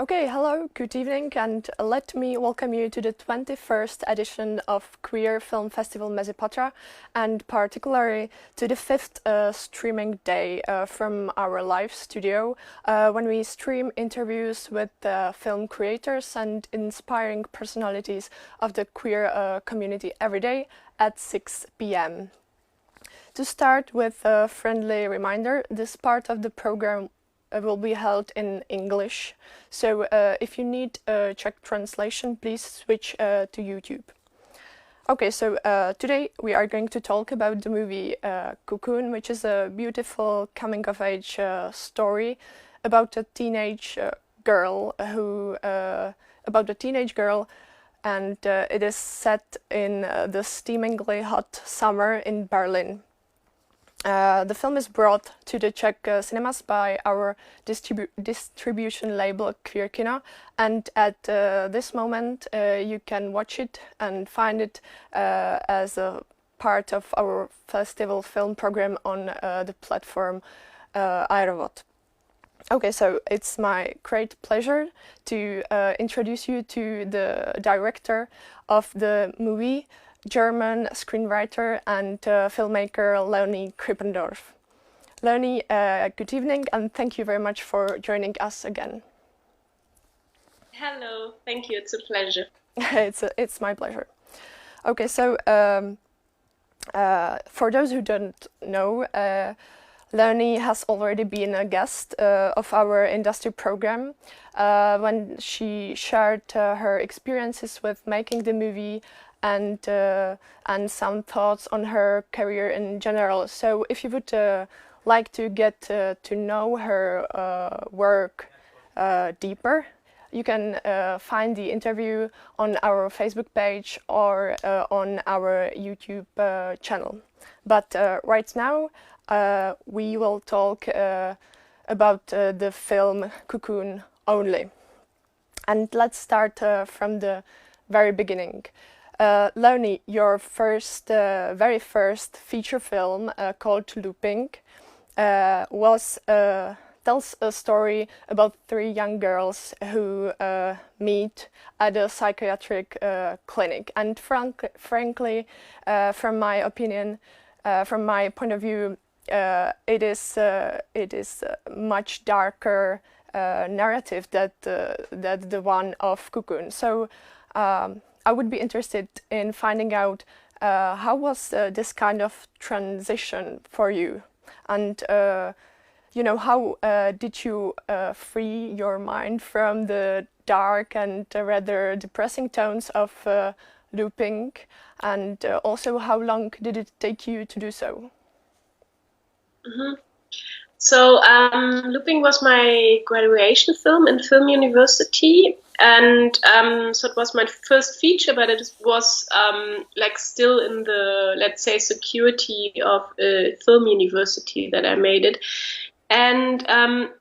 Okay, hello, good evening, and let me welcome you to the 21st edition of Queer Film Festival Mezipatra, and particularly to the fifth streaming day from our live studio, when we stream interviews with film creators and inspiring personalities of the queer community every day at 6 p.m. To start with a friendly reminder, this part of the program will be held in English. So if you need a Czech translation, please switch to YouTube. Okay, so today we are going to talk about the movie Cocoon, which is a beautiful coming-of-age story about a teenage girl and it is set in the steamingly hot summer in Berlin. The film is brought to the Czech cinemas by our distribution label Queer Kino, and at this moment you can watch it and find it as a part of our festival film program on the platform Aerovod. Okay, so it's my great pleasure to introduce you to the director of the movie, German screenwriter and filmmaker Leonie Krippendorff. Leonie, good evening, and thank you very much for joining us again. Hello, thank you. It's a pleasure. It's my pleasure. Okay, so for those who don't know, Leonie has already been a guest of our industry program when she shared her experiences with making the movie and some thoughts on her career in general. So if you would like to get to know her work deeper, you can find the interview on our Facebook page or on our YouTube channel. But right now we will talk about the film Cocoon only. And let's start from the very beginning. Leonie, your very first feature film called Looping tells a story about three young girls who meet at a psychiatric clinic. And frankly, from my opinion, from my point of view, it is a much darker narrative than the one of Cocoon. So I would be interested in finding out how was this kind of transition for you, and how did you free your mind from the dark and rather depressing tones of Looping, and also how long did it take you to do so? Mm-hmm. So Looping was my graduation film in film university, and so it was my first feature, but it was still in the, let's say, security of a film university that I made it. And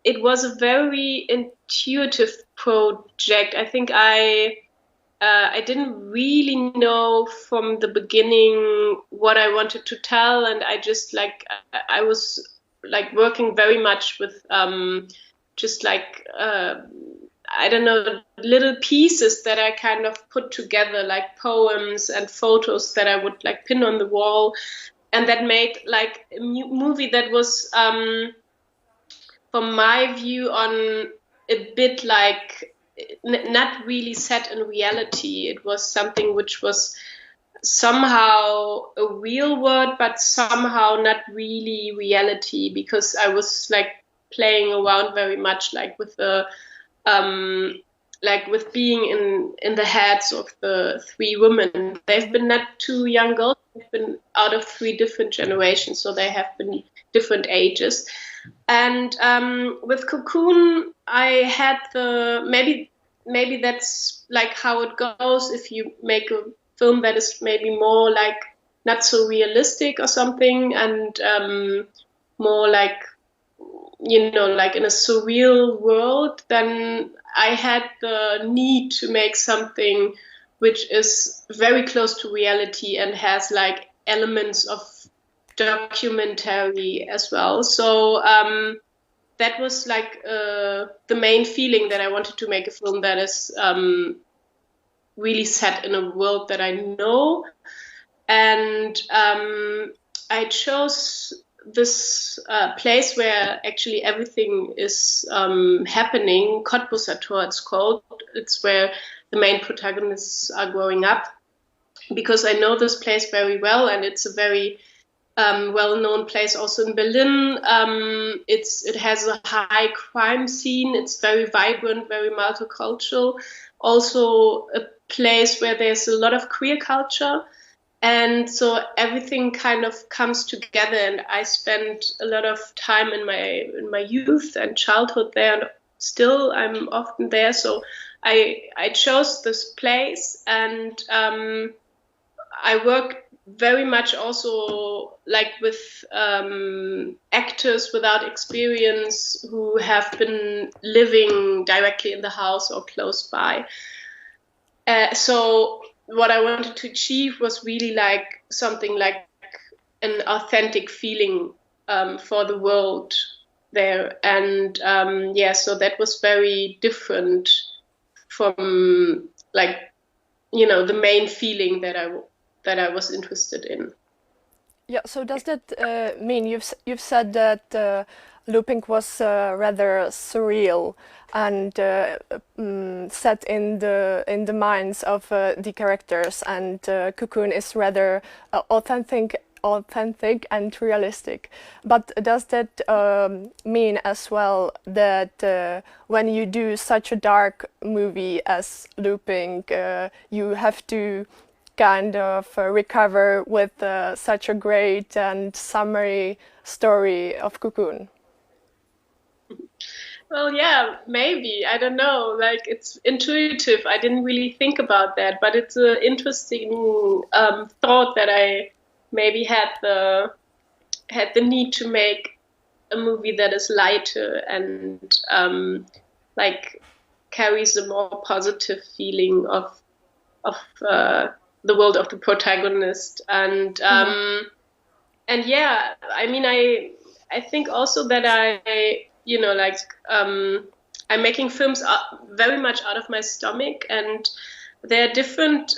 it was a very intuitive project. I think I didn't really know from the beginning what I wanted to tell, and I was working very much with I don't know, little pieces that I kind of put together, like poems and photos that I would pin on the wall, and that made a movie that was from my view on a bit not really set in reality. It was something which was somehow a real world, but somehow not really reality, because I was playing around very much with the with being in the heads of the three women. They've been not two young girls, they've been out of three different generations, so they have been different ages. And with Cocoon, I had maybe that's how it goes if you make a film that is maybe more not so realistic or something, and more in a surreal world. Then I had the need to make something which is very close to reality and has elements of documentary as well. So that was like the main feeling, that I wanted to make a film that is really set in a world that I know. And I chose this place where actually everything is happening. Cottbusser it's called. It's where the main protagonists are growing up, because I know this place very well, and it's a very well-known place also in Berlin. It has a high crime scene. It's very vibrant, very multicultural. Also a place where there's a lot of queer culture. And so everything kind of comes together, and I spent a lot of time in my youth and childhood there, and still I'm often there. So I chose this place, and I worked very much also like with actors without experience who have been living directly in the house or close by. So what I wanted to achieve was really like something like an authentic feeling for the world there. And so that was very different from like, the main feeling that I was interested in. Yeah, so does that mean you've said that looping was rather surreal and set in the minds of the characters, and Cocoon is rather authentic and realistic. But does that mean as well that when you do such a dark movie as Looping, you have to kind of recover with such a great and summary story of Cocoon? Well, yeah, maybe. I don't know. Like, it's intuitive. I didn't really think about that, but it's an interesting thought that I maybe had the need to make a movie that is lighter and like carries a more positive feeling of the world of the protagonist. And yeah, I mean, I think also that I'm making films very much out of my stomach, and there are different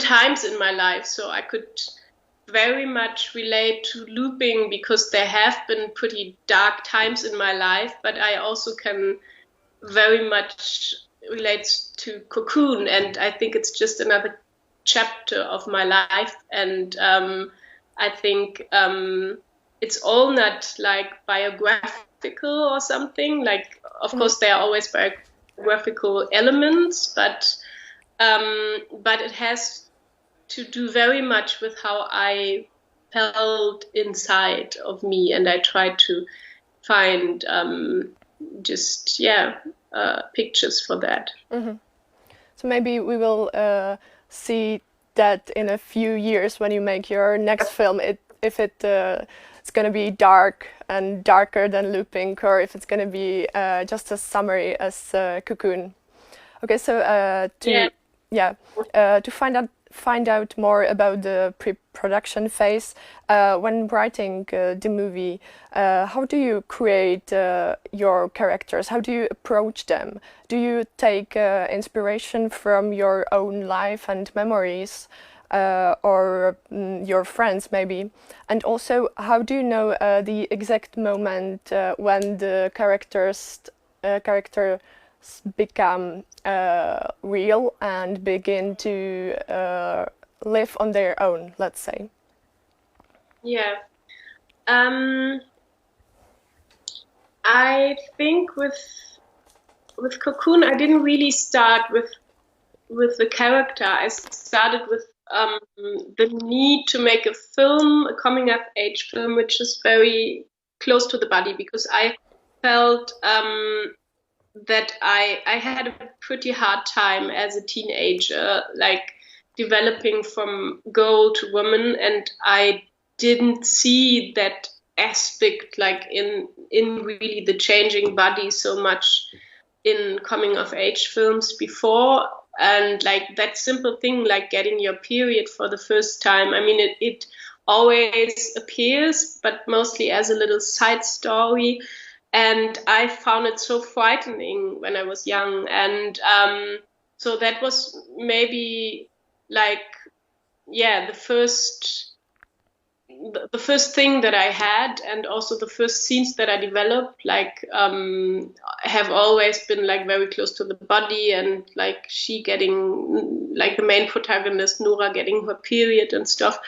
times in my life. So I could very much relate to Looping because there have been pretty dark times in my life, but I also can very much relate to Cocoon, and I think it's just another chapter of my life. And I think it's all not like biographical or something. Like, of course, there are always biographical elements, but it has to do very much with how I felt inside of me, and I tried to find pictures for that. Mm-hmm. So maybe we will see that in a few years when you make your next film, if it's going to be dark and darker than Looping, or if it's going to be just as summary as Cocoon. Okay, so to find out more about the pre-production phase, when writing the movie, how do you create your characters? How do you approach them? Do you take inspiration from your own life and memories, or your friends maybe? And also, how do you know the exact moment when the characters become real and begin to live on their own, let's say? Yeah. I think with Cocoon, I didn't really start with the character. I started with the need to make a film, a coming of age film, which is very close to the body, because I felt that I had a pretty hard time as a teenager, like developing from girl to woman, and I didn't see that aspect like in really the changing body so much in coming of age films before. And like that simple thing, like getting your period for the first time, I mean, it always appears, but mostly as a little side story. And I found it so frightening when I was young. And so that was maybe like, yeah, the first thing that I had, and also the first scenes that I developed, like have always been like very close to the body, and like she getting, like the main protagonist Nora getting her period and stuff.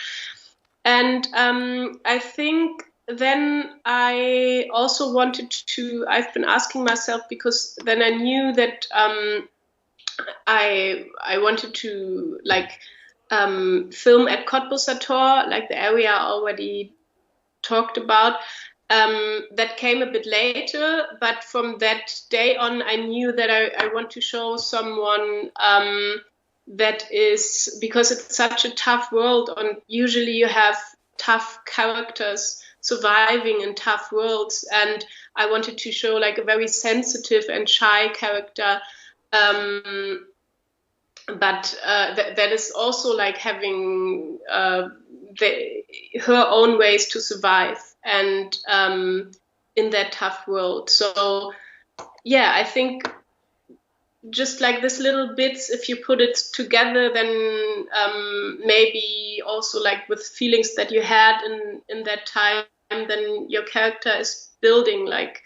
And I think then I also wanted to, I've been asking myself, because then I knew that I wanted to like film at Cottbusser, like the area I already talked about. That came a bit later, but from that day on, I knew that I want to show someone that is, because it's such a tough world, and usually you have tough characters surviving in tough worlds, and I wanted to show like a very sensitive and shy character, but that is also like having her own ways to survive, and in that tough world. So yeah, I think just like this little bits, if you put it together, then maybe also like with feelings that you had in that time, then your character is building, like,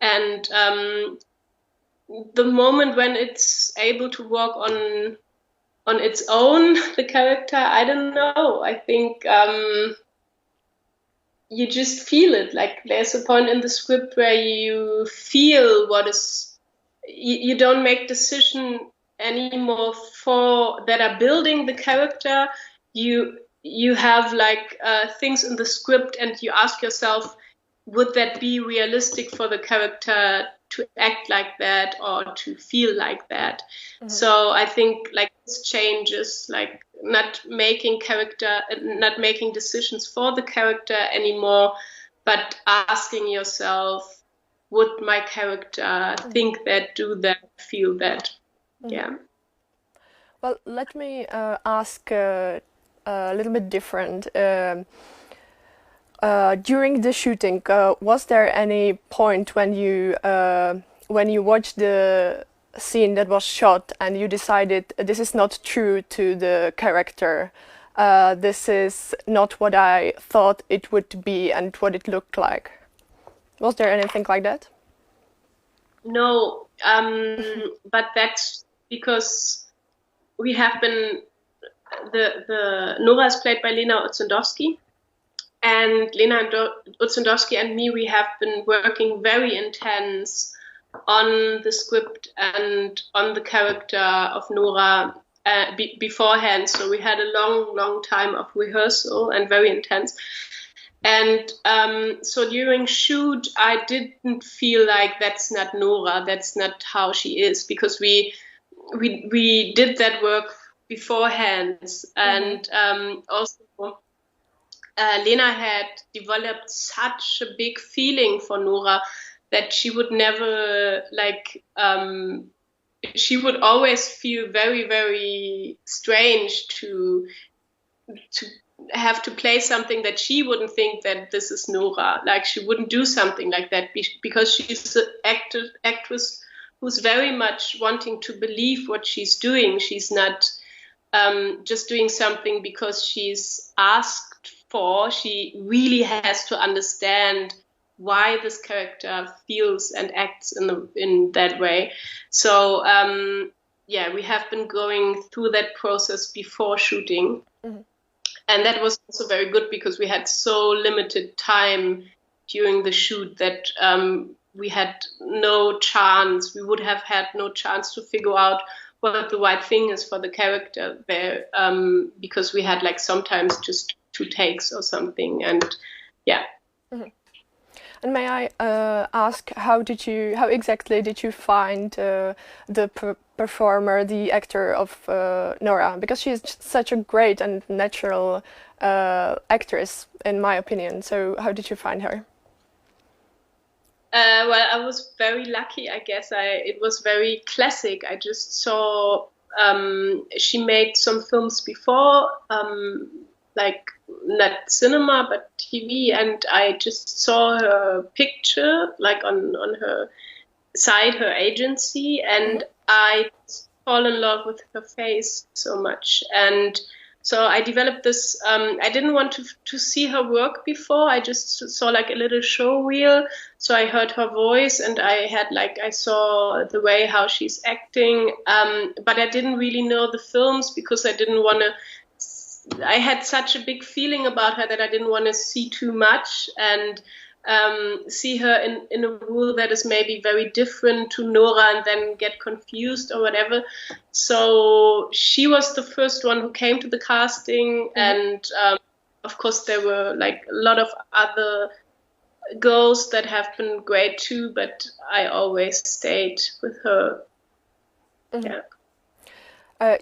and the moment when it's able to walk on its own, the character, I don't know. I think you just feel it. Like there's a point in the script where you feel what is. You don't make decision anymore for that are building the character. You have like things in the script, and you ask yourself, would that be realistic for the character to act like that or to feel like that? Mm-hmm. So I think like this changes, like not making decisions for the character anymore, but asking yourself, would my character think that, do that, feel that? Mm-hmm. Yeah. Well, let me ask a little bit different. During the shooting, was there any point when you watched the scene that was shot and you decided this is not true to the character, this is not what I thought it would be and what it looked like? Was there anything like that? No, but that's because we have been, the Nora is played by Lena Utzendowski, and Lena Utzendowski and me, we have been working very intense on the script and on the character of Nora beforehand. So we had a long time of rehearsal and very intense. And so during shoot, I didn't feel like that's not Nora, that's not how she is, because we did that work beforehand. Mm-hmm. And also Lena had developed such a big feeling for Nora that she would never like, she would always feel very, very strange to have to play something that she wouldn't think that this is Nora. Like she wouldn't do something like that because she's an actress who's very much wanting to believe what she's doing. She's not just doing something because she's asked for. She really has to understand why this character feels and acts in that way. So yeah, we have been going through that process before shooting. Mm-hmm. And that was also very good because we had so limited time during the shoot that we had no chance. We would have had no chance to figure out what the right thing is for the character there, because we had like sometimes just 2 takes or something. And yeah. Mm-hmm. And may I ask, how exactly did you find the performer, the actor of Nora? Because she is such a great and natural actress, in my opinion. So how did you find her? Well, I was very lucky, I guess. It was very classic. I just saw she made some films before, like not cinema but TV, and I just saw her picture like on her site, her agency, and I fall in love with her face so much. And so I developed this. I didn't want to see her work before. I just saw like a little show reel. So I heard her voice, and I saw the way how she's acting. But I didn't really know the films because I didn't want to. I had such a big feeling about her that I didn't want to see too much and see her in a role that is maybe very different to Nora and then get confused or whatever. So she was the first one who came to the casting, and of course there were like a lot of other girls that have been great too, but I always stayed with her. Yeah.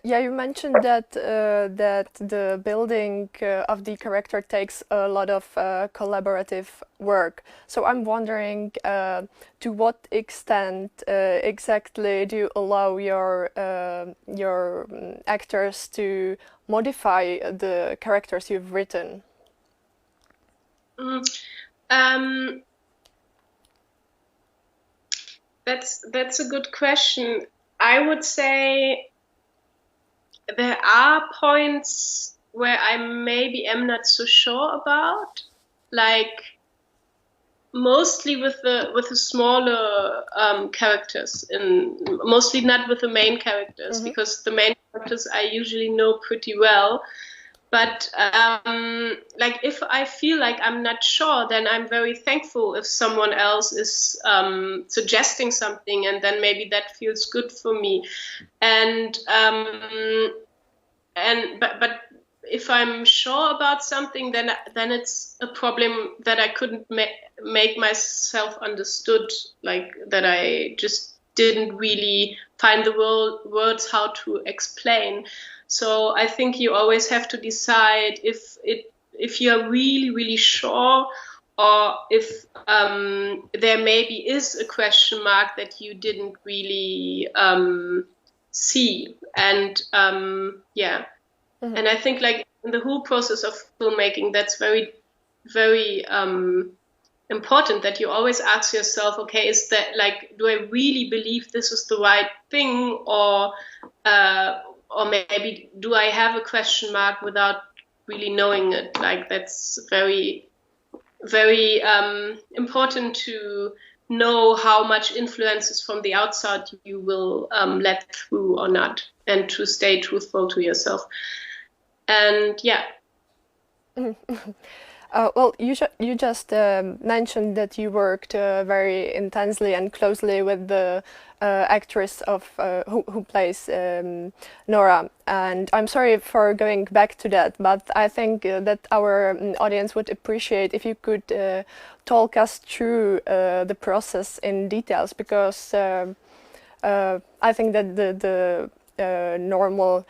You mentioned that the building of the character takes a lot of collaborative work. So I'm wondering to what extent exactly do you allow your actors to modify the characters you've written? That's a good question. I would say there are points where I maybe am not so sure about, like mostly with the smaller characters, and mostly not with the main characters, because the main characters I usually know pretty well. But like if I feel like I'm not sure, then I'm very thankful if someone else is suggesting something, and then maybe that feels good for me. But if I'm sure about something, then it's a problem that I couldn't make myself understood, like that I just didn't really find the words how to explain. So I think you always have to decide if you're really, really sure, or if there maybe is a question mark that you didn't really see. And and I think like in the whole process of filmmaking, that's very, very important, that you always ask yourself, okay, is that like, do I really believe this is the right thing, or maybe do I have a question mark without really knowing it? Like that's very, very important to know how much influences from the outside you will let through or not, and to stay truthful to yourself. And yeah. Well, you just mentioned that you worked very intensely and closely with the actress of who plays Nora, and I'm sorry for going back to that, but I think that our audience would appreciate if you could talk us through the process in details, because I think that the normal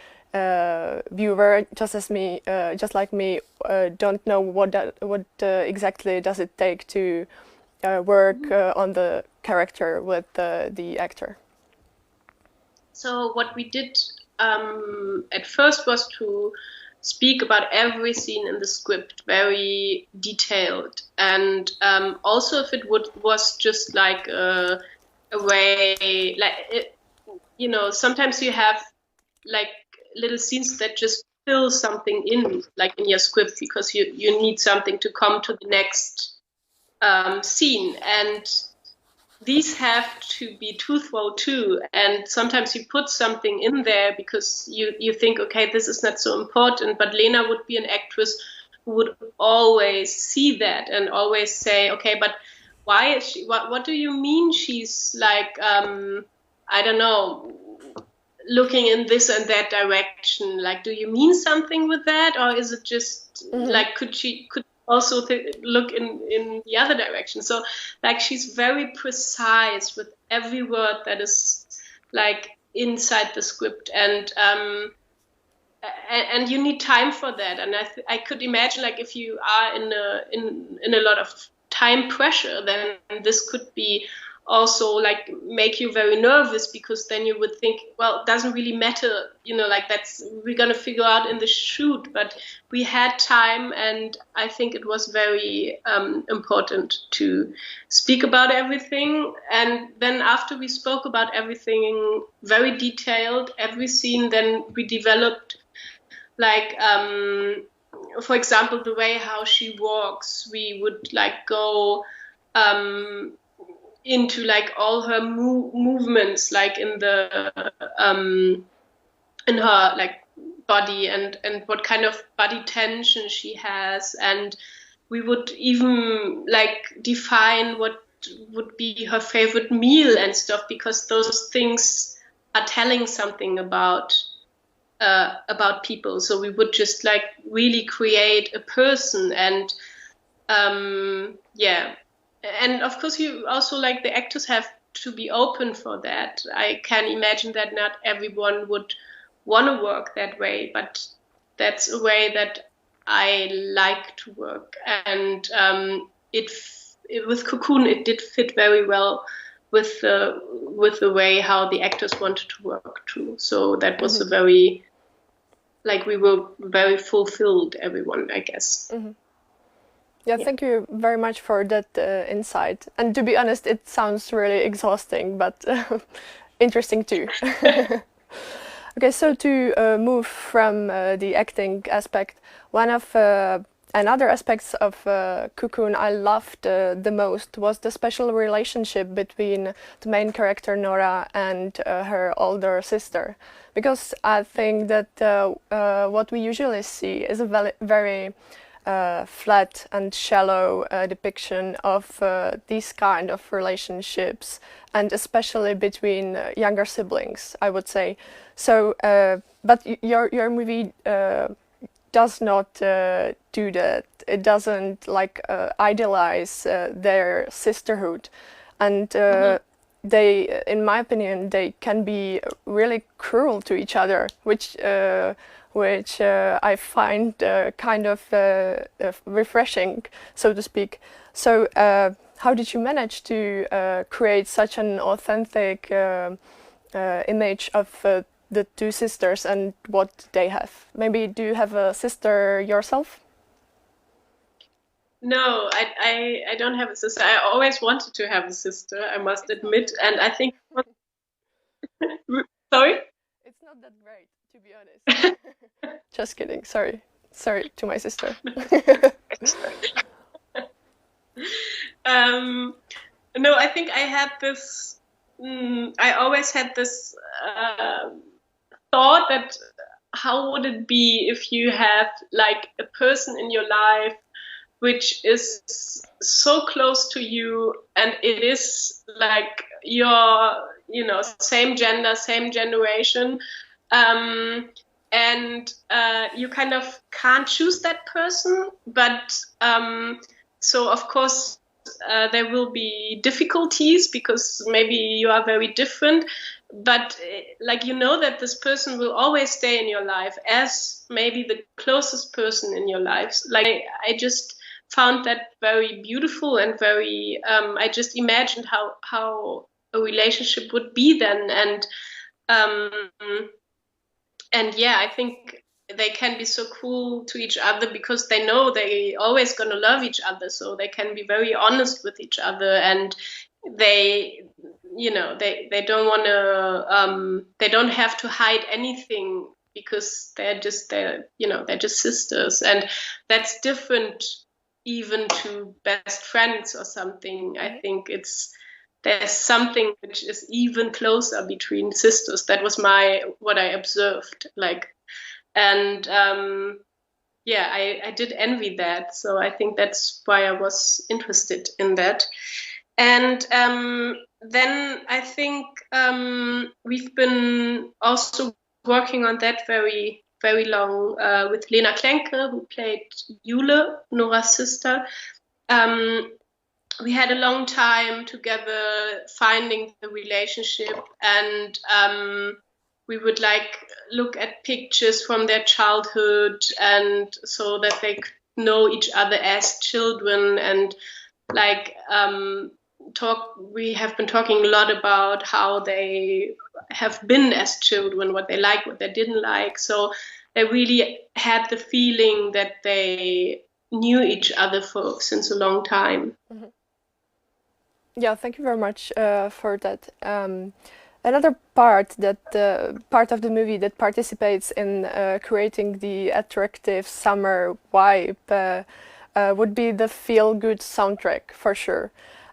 viewer, just like me, don't know what exactly does it take to work on the character with the actor. So what we did at first was to speak about every scene in the script, very detailed, and also if it was just like a way, like sometimes you have like little scenes that just fill something in, like in your script, because you need something to come to the next scene, and these have to be truthful too. And sometimes you put something in there because you think, okay, this is not so important, but Lena would be an actress who would always see that and always say, okay, but why is she, what do you mean she's like I don't know, looking in this and that direction? Like, do you mean something with that, or is it just like, could also look in the other direction? So like, she's very precise with every word that is like inside the script, and you need time for that. And I could imagine, like, if you are in a lot of time pressure, then this could be also like make you very nervous, because then you would think, well, it doesn't really matter, like we're going to figure out in the shoot. But we had time, and I think it was very important to speak about everything. And then after we spoke about everything very detailed, every scene, then we developed like for example, the way how she walks. We would like go into like all her movements, like in her like body, and what kind of body tension she has. And we would even like define what would be her favorite meal and stuff, because those things are telling something about people. So we would just like really create a person. And and of course, you also like the actors have to be open for that. I can imagine that not everyone would want to work that way, but that's a way that I like to work. And with Cocoon, it did fit very well with the way how the actors wanted to work too. So that was a very, like, we were very fulfilled, everyone, I guess. Yeah, thank you very much for that insight. And to be honest, it sounds really exhausting, but interesting too. Okay, so to move from the acting aspect, one of another aspects of Cocoon I loved the most was the special relationship between the main character Nora and her older sister. Because I think that what we usually see is a very flat and shallow depiction of these kind of relationships, and especially between younger siblings, I would say. So, but your movie does not do that. It doesn't like idealize their sisterhood, and they, in my opinion, they can be really cruel to each other, which I find kind of refreshing, so to speak. So how did you manage to create such an authentic image of the two sisters and what they have? Maybe do you have a sister yourself? No, I don't have a sister. I always wanted to have a sister, I must admit. And I think... Sorry? It's not that great, to be honest. Just kidding. Sorry to my sister. No, I think I had this. I always had this thought that how would it be if you have like a person in your life which is so close to you, and it is like your, same gender, same generation. And you kind of can't choose that person, but so of course there will be difficulties because maybe you are very different, but like that this person will always stay in your life as maybe the closest person in your life. Like I just found that very beautiful and very I just imagined how a relationship would be then. And yeah, I think they can be so cool to each other because they know they always gonna love each other, so they can be very honest with each other, and they don't want to they don't have to hide anything because they're just sisters, and that's different even to best friends or something. I think there's something which is even closer between sisters. That was what I observed. And I did envy that. So I think that's why I was interested in that. And then I think we've been also working on that very, very long with Lena Klenke, who played Jule, Nora's sister. We had a long time together finding the relationship, and we would look at pictures from their childhood, and so that they could know each other as children, and we have been talking a lot about how they have been as children, what they liked, what they didn't like. So they really had the feeling that they knew each other since a long time. Yeah, thank you very much for that. Another part part of the movie that participates in creating the attractive summer vibe would be the feel-good soundtrack for sure.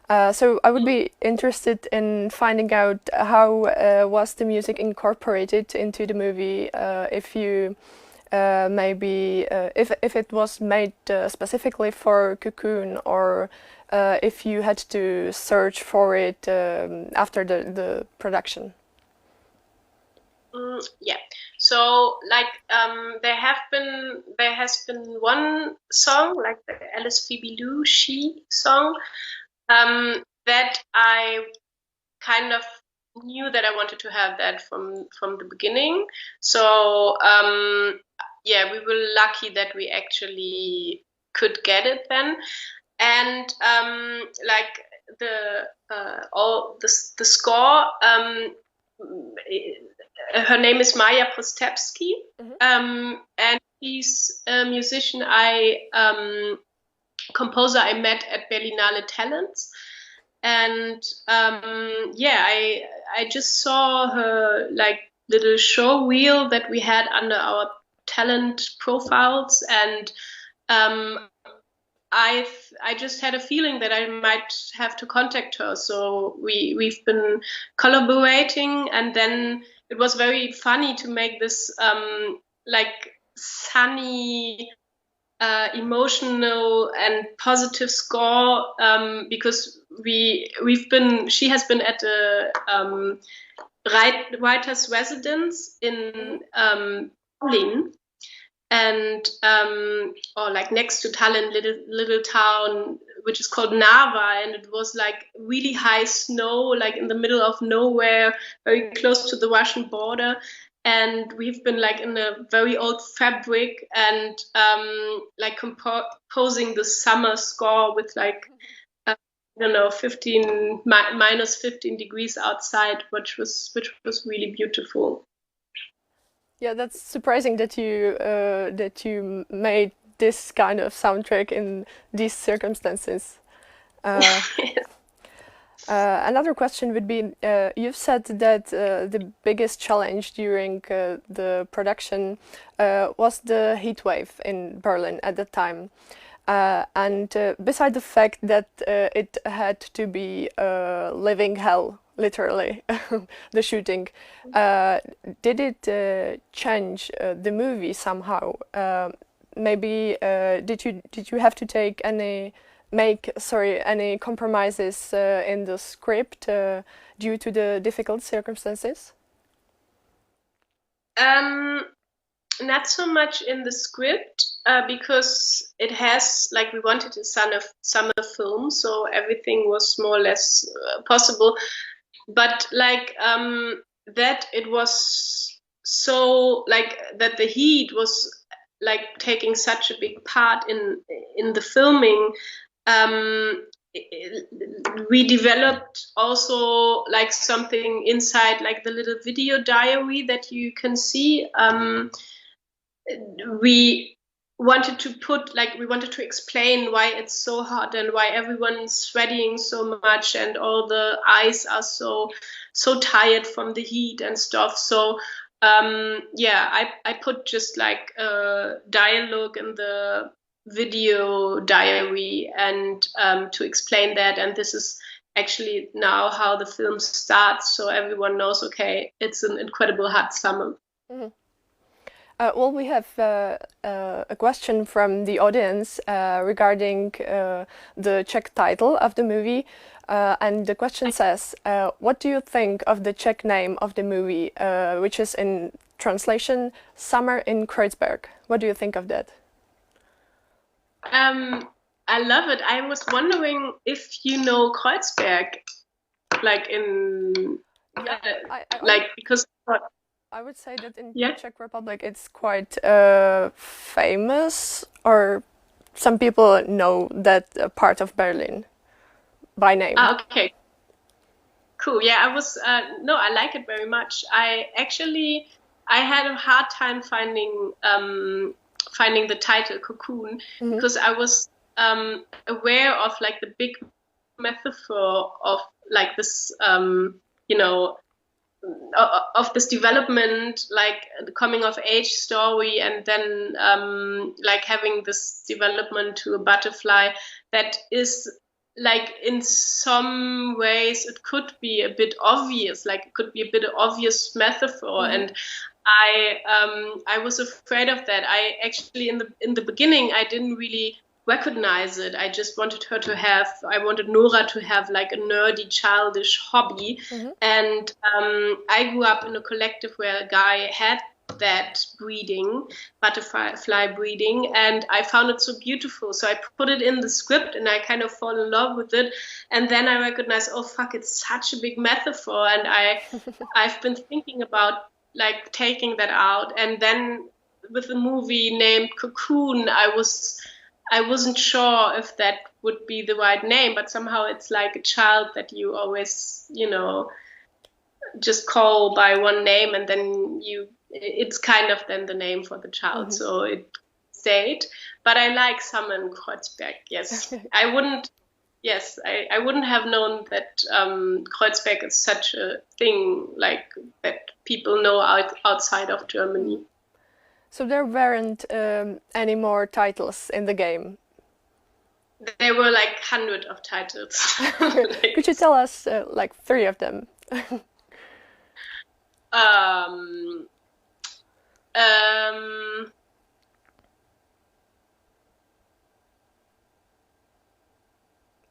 So I would be interested in finding out how was the music incorporated into the movie. If you maybe if it was made specifically for Cocoon, or if you had to search for it after the production. Yeah. So like there has been one song, like the Alice Phoebe Lou She song, that I kind of knew that I wanted to have that from the beginning. So yeah, we were lucky that we actually could get it then. And like the score, her name is Maja Prostepski, and she's a musician composer I met at Berlinale Talents. And yeah, I just saw her like little show reel that we had under our talent profiles, and I just had a feeling that I might have to contact her. So we've been collaborating, and then it was very funny to make this like sunny, emotional and positive score, because she has been at a writer's residence in Berlin, and or like next to Tallinn, little town which is called Narva, and it was like really high snow, like in the middle of nowhere, very close to the Russian border. And we've been like in a very old fabric and like composing the summer score with like I don't know, minus 15 degrees outside, which was really beautiful. Yeah, that's surprising that you made this kind of soundtrack in these circumstances. Uh, Another question would be, you've said that the biggest challenge during the production was the heat wave in Berlin at the time. And beside the fact that it had to be living hell, literally, the shooting, did it change the movie somehow? Maybe did you have to take any compromises in the script due to the difficult circumstances? Not so much in the script, because it has, like, we wanted a summer film, so everything was more or less possible. But like that, it was so like that the heat was like taking such a big part in the filming. We developed also like something inside, like the little video diary that you can see. We wanted to explain why it's so hot and why everyone's sweating so much and all the eyes are so tired from the heat and stuff. So yeah, I put just like dialogue in the video diary, and to explain that, and this is actually now how the film starts, so everyone knows, okay, it's an incredible hot summer. Mhm. Well, we have a question from the audience regarding the Czech title of the movie. And the question says, what do you think of the Czech name of the movie, which is in translation, Summer in Kreuzberg? What do you think of that? I love it. I was wondering if you know Kreuzberg, like in, Yeah, like, because I would say that in yeah. Czech Republic it's quite famous, or some people know that part of Berlin. by name. Okay. Cool. Yeah, I was no, I like it very much. I had a hard time finding the title Cocoon because I was aware of like the big metaphor of like this you know of this development, like the coming of age story, and then like having this development to a butterfly that is like in some ways it could be a bit obvious, like it could be a bit obvious metaphor, and I was afraid of that. I actually in the beginning I didn't really recognize it. I just wanted I wanted Nora to have like a nerdy, childish hobby. And I grew up in a collective where a guy had that breeding, butterfly breeding, and I found it so beautiful. So I put it in the script and I kind of fall in love with it. And then I recognized, oh fuck, it's such a big metaphor. And I've been thinking about like taking that out. And then with a movie named Cocoon, I wasn't sure if that would be the right name, but somehow it's like a child that you always, just call by one name, and then it's kind of then the name for the child. So it stayed. But I like Summer in Kreuzberg. Yes, I wouldn't have known that Kreuzberg is such a thing, like that people know outside of Germany. So there weren't any more titles in the game? There were like hundreds of titles. Could you tell us like 3 of them?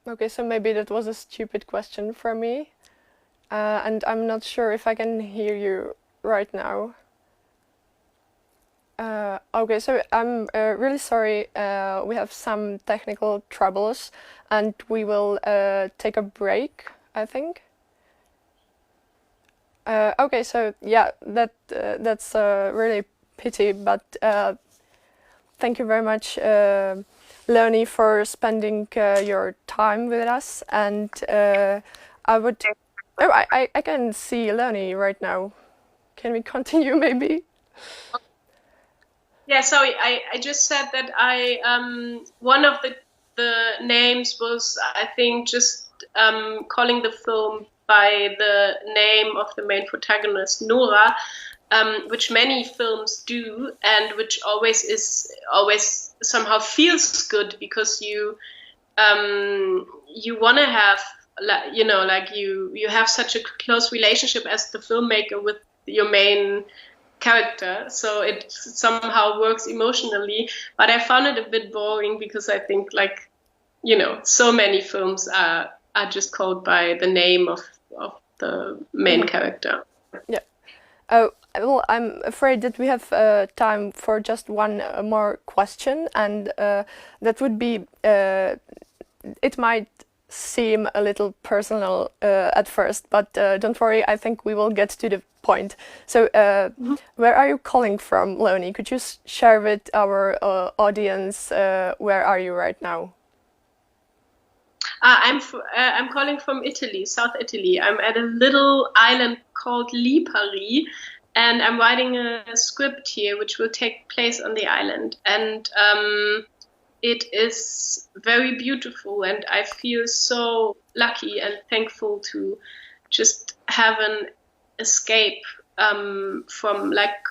Okay, so maybe that was a stupid question for me. And I'm not sure if I can hear you right now. Okay, so I'm really sorry. We have some technical troubles, and we will take a break, I think. Okay, so yeah, that's really pity, but thank you very much, Leonie, for spending your time with us. And I would. Oh, I can see Leonie right now. Can we continue, maybe? Yeah, sorry, I just said that one of the names was, I think, just calling the film by the name of the main protagonist, Nora, which many films do, and which always somehow feels good because you want to have, like you have such a close relationship as the filmmaker with your main character, so it somehow works emotionally. But I found it a bit boring because I think, like, so many films are just called by the name of the main character. Yeah. Oh, well, I'm afraid that we have time for just one more question, and that would be, it might seem a little personal at first, but don't worry, I think we will get to the point. So where are you calling from, Leonie? Could you share with our audience where are you right now? I'm calling from Italy, South Italy. I'm at a little island called Lipari, and I'm writing a script here which will take place on the island. And it is very beautiful, and I feel so lucky and thankful to just have an escape from like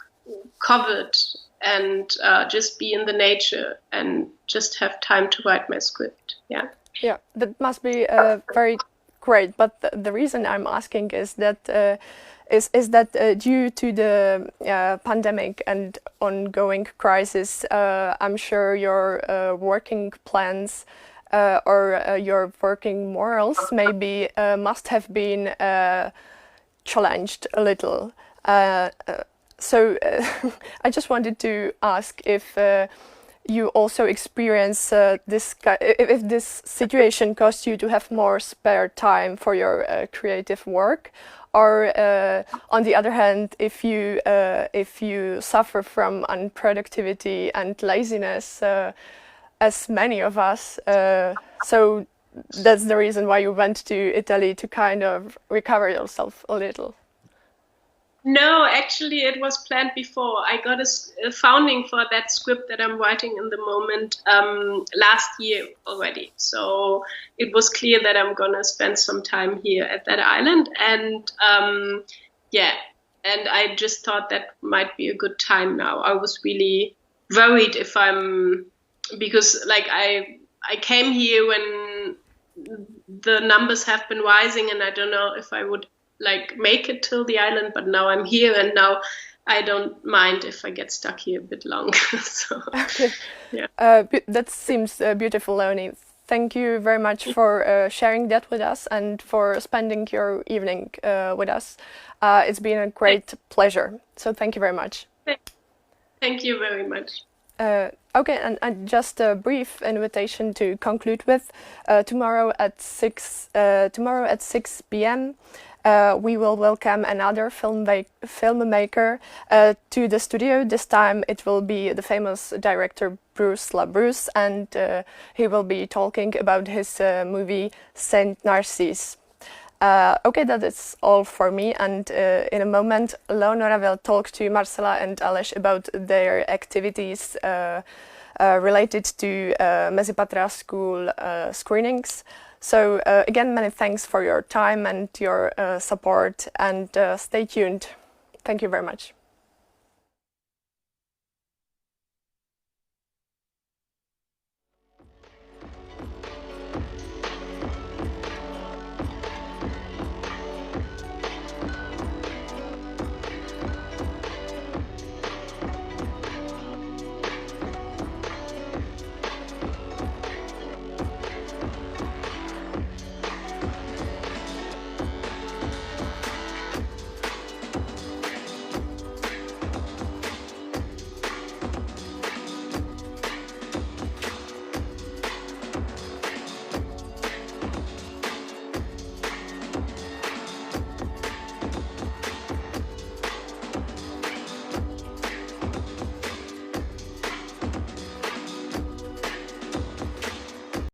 COVID and just be in the nature and just have time to write my script. Yeah. Yeah, that must be very great. But the reason I'm asking is that due to the pandemic and ongoing crisis, I'm sure your working plans or your working morals maybe must have been challenged a little. So I just wanted to ask if you also experience if this situation caused you to have more spare time for your creative work, or on the other hand, if you suffer from unproductivity and laziness, as many of us. So that's the reason why you went to Italy, to kind of recover yourself a little. No, actually, it was planned before. I got a founding for that script that I'm writing in the moment last year already. So it was clear that I'm gonna spend some time here at that island, and yeah, and I just thought that might be a good time now. I was really worried if because like I came here when the numbers have been rising, and I don't know if I would like make it till the island, but now I'm here, and now I don't mind if I get stuck here a bit longer. So Okay. yeah. That seems beautiful, Leonie. Thank you very much for sharing that with us and for spending your evening with us. It's been a great pleasure. So thank you very much. Thank you very much. Okay, and just a brief invitation to conclude with. Tomorrow at 6 p.m. We will welcome another filmmaker to the studio. This time it will be the famous director Bruce LaBruce, and he will be talking about his movie Saint Narcisse. Okay, that is all for me, and in a moment Leonora will talk to Marcela and Aleš about their activities related to Mezipatra school screenings. So again, many thanks for your time and your support, and stay tuned. Thank you very much.